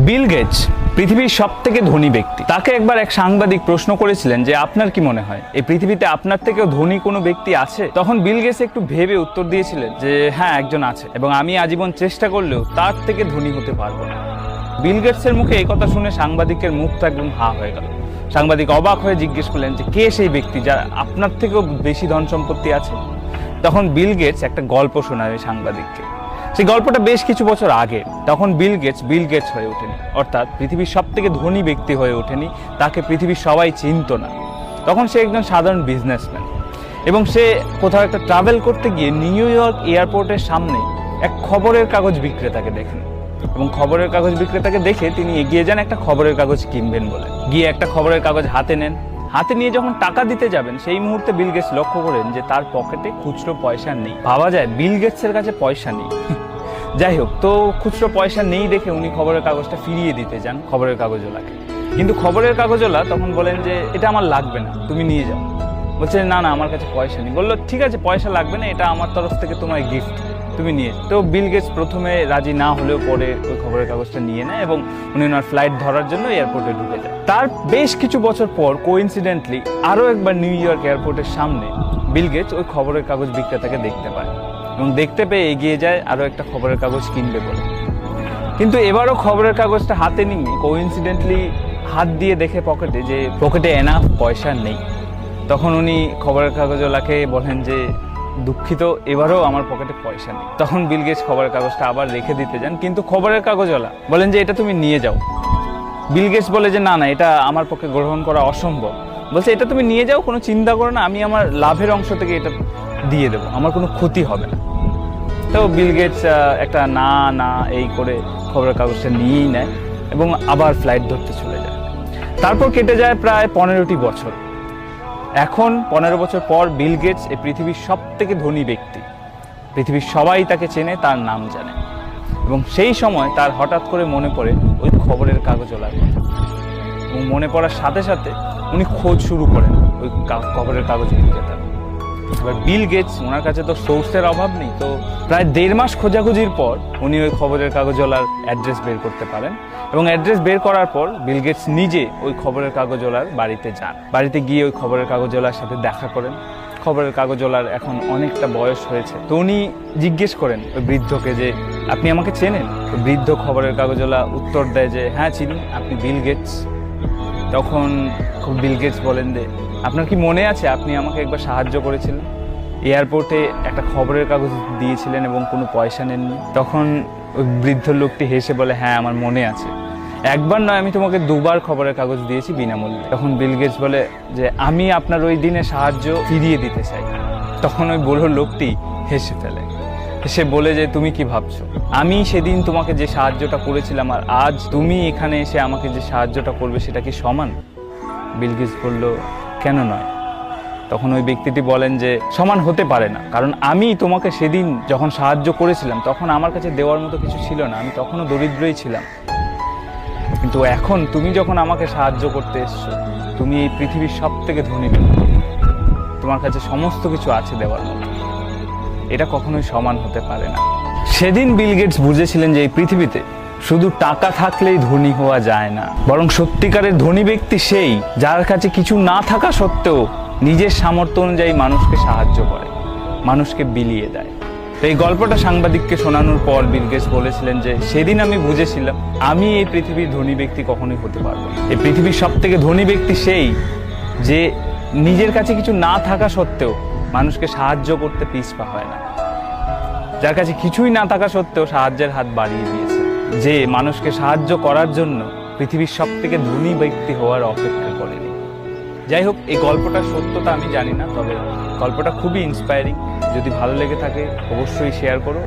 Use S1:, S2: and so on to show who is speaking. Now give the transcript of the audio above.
S1: Bill Gates পৃথিবীর সবথেকে ধনী ব্যক্তি। তাকে একবার এক সাংবাদিক প্রশ্ন করেছিলেন যে আপনার কি মনে হয় এই পৃথিবীতে আপনার থেকেও ধনী কোনো ব্যক্তি আছে? তখন বিল গেটস একটু ভেবে উত্তর দিয়েছিলেন যে হ্যাঁ, একজন আছে, এবং আমি আজীবন চেষ্টা করলেও তার থেকে ধনী হতে পারবো না। বিল গেটসের মুখে এই কথা শুনে সাংবাদিকের মুখটা একদম হা হয়ে গেল। সাংবাদিক অবাক হয়ে জিজ্ঞেস করলেন যে কে সেই ব্যক্তি যার আপনার থেকেও বেশি ধন সম্পত্তি আছে? তখন বিল গেটস একটা গল্প শোনায় সাংবাদিককে। সেই গল্পটা বেশ কিছু বছর আগে। তখন বিল গেটস হয়ে ওঠেনি, অর্থাৎ পৃথিবীর সব থেকে ধনী ব্যক্তি হয়ে ওঠেনি, তাকে পৃথিবীর সবাই চিনত না। তখন সে একজন সাধারণ বিজনেসম্যান, এবং সে কোথাও একটা ট্রাভেল করতে গিয়ে নিউ ইয়র্ক এয়ারপোর্টের সামনে এক খবরের কাগজ বিক্রেতাকে দেখেন, এবং খবরের কাগজ বিক্রেতাকে দেখে তিনি এগিয়ে যান একটা খবরের কাগজ কিনবেন বলে। গিয়ে একটা খবরের কাগজ হাতে নেন। হাতে নিয়ে যখন টাকা দিতে যাবেন, সেই মুহূর্তে বিল গেটস লক্ষ্য করেন যে তার পকেটে খুচরো পয়সা নেই। ভাবা যায় বিল গেটসের কাছে পয়সা নেই। যাই হোক, তো খুচরো পয়সা নেই দেখে উনি খবরের কাগজটা ফিরিয়ে দিতে যান খবরের কাগজওয়ালাকে। কিন্তু খবরের কাগজওয়ালা তখন বলেন যে এটা আমার লাগবে না, তুমি নিয়ে যাও। বলছে না না, আমার কাছে পয়সা নেই। বললো ঠিক আছে, পয়সা লাগবে না, এটা আমার তরফ থেকে তোমার গিফট, তুমি নিয়ে। তো বিল গেটস প্রথমে রাজি না হলেও পরে ওই খবরের কাগজটা নিয়ে নেয়, এবং উনি ওনার ফ্লাইট ধরার জন্য এয়ারপোর্টে ঢুকে যায়। তার বেশ কিছু বছর পর কোইন্সিডেন্টলি আরও একবার নিউ ইয়র্ক এয়ারপোর্টের সামনে বিল গেটস ওই খবরের কাগজ বিক্রেতাকে দেখতে পায়, এবং দেখতে পেয়ে এগিয়ে যায় আরও একটা খবরের কাগজ কিনবে বলে। কিন্তু এবারও খবরের কাগজটা হাতে নিয়ে কোইন্সিডেন্টলি হাত দিয়ে দেখে পকেটে এনাফ পয়সা নেই। তখন উনি খবরের কাগজওয়ালাকে বলেন যে দুঃখিত, এবারও আমার পকেটে পয়সা নেই। তখন বিল গেটস খবরের কাগজটা আবার রেখে দিতে যান, কিন্তু খবরের কাগজওয়ালা বলেন যে এটা তুমি নিয়ে যাও। বিল গেটস বলে যে না না, এটা আমার পক্ষে গ্রহণ করা অসম্ভব। বলছে এটা তুমি নিয়ে যাও, কোনো চিন্তা করো না, আমি আমার লাভের অংশ থেকে এটা দিয়ে দেবো, আমার কোনো ক্ষতি হবে না। তো বিল গেটস একটা না না এই করে খবরের কাগজটা নিয়েই নেয়, এবং আবার ফ্লাইট ধরতে চলে যায়। তারপর কেটে যায় প্রায় 15টি বছর। এখন 15 বছর পর বিল গেটস এই পৃথিবীর সব থেকে ধনী ব্যক্তি। পৃথিবীর সবাই তাকে চেনে, তার নাম জানে। এবং সেই সময় তার হঠাৎ করে মনে পড়ে ওই খবরের কাগজওয়ালার কথা, এবং মনে পড়ার সাথে সাথে উনি খোঁজ শুরু করেন ওই খবরের কাগজ বিক্রেতার। এবার বিল গেটস, ওনার কাছে তো সোর্সের অভাব নেই, তো প্রায় 1.5 মাস খোঁজাখুঁজির পর উনি ওই খবরের কাগজওয়ালার অ্যাড্রেস বের করতে পারেন। এবং অ্যাড্রেস বের করার পর বিল গেটস নিজে ওই খবরের কাগজওয়ালার বাড়িতে যান। বাড়িতে গিয়ে ওই খবরের কাগজওয়ালার সাথে দেখা করেন। খবরের কাগজওয়ালার এখন অনেকটা বয়স হয়েছে, তো উনি জিজ্ঞেস করেন ওই বৃদ্ধকে যে আপনি আমাকে চেনেন? তো বৃদ্ধ খবরের কাগজওয়ালা উত্তর দেয় যে হ্যাঁ চিনি, আপনি বিল গেটস? তখন বিল গেটস বলেন যে আপনার কি মনে আছে আপনি আমাকে একবার সাহায্য করেছিলেন, এয়ারপোর্টে একটা খবরের কাগজ দিয়েছিলেন এবং কোনো পয়সা নেননি? তখন ওই বৃদ্ধ লোকটি হেসে বলে হ্যাঁ, আমার মনে আছে, একবার নয়, আমি তোমাকে 2বার খবরের কাগজ দিয়েছি বিনামূল্যে। তখন বিল গেটস বলে যে আমি আপনার ওই দিনে সাহায্য ফিরিয়ে দিতে চাই। তখন ওই বুড়ো লোকটি হেসে ফেলে, সে বলে যে তুমি কি ভাবছো, আমি সেদিন তোমাকে যে সাহায্যটা করেছিলাম আর আজ তুমি এখানে এসে আমাকে যে সাহায্যটা করবে সেটা কি সমান? বিল গেটস বলল কেন নয়? তখন ওই ব্যক্তিটি বলেন যে সমান হতে পারে না, কারণ আমি তোমাকে সেদিন যখন সাহায্য করেছিলাম তখন আমার কাছে দেওয়ার মতো কিছু ছিল না, আমি তখনও দরিদ্রই ছিলাম। কিন্তু এখন তুমি যখন আমাকে সাহায্য করতে এসছো, তুমি এই পৃথিবীর সব থেকে ধনী ব্যক্তি, তোমার কাছে সমস্ত কিছু আছে দেওয়ার মতো, এটা কখনোই সমান হতে পারে না। সেদিন বিল গেটস বুঝেছিলেন যে এই পৃথিবীতে শুধু টাকা থাকলেই ধনী হওয়া যায় না, বরং সত্যিকারের ধনী ব্যক্তি সেই যার কাছে কিছু না থাকা সত্ত্বেও নিজের সামর্থ্য অনুযায়ী মানুষকে সাহায্য করে, মানুষকে বিলিয়ে দেয়। তো এই গল্পটা সাংবাদিককে শোনানোর পর বিল গেটস বলেছিলেন যে সেদিন আমি বুঝেছিলাম আমি এই পৃথিবীর ধনী ব্যক্তি কখনোই হতে পারবো না। এই পৃথিবীর সব থেকে ধনী ব্যক্তি সেই যে নিজের কাছে কিছু না থাকা সত্ত্বেও মানুষকে সাহায্য করতে পিছপা হয় না, যার কাছে কিছুই না থাকা সত্ত্বেও সাহায্যের হাত বাড়িয়ে দিয়েছে, যে মানুষকে সাহায্য করার জন্য পৃথিবীর সব থেকে ধনী ব্যক্তি হওয়ার অপেক্ষা করেনি। যাই হোক, এই গল্পটার সত্যতা আমি জানি না, তবে গল্পটা খুবই ইন্সপায়ারিং। যদি ভালো লেগে থাকে অবশ্যই শেয়ার করো।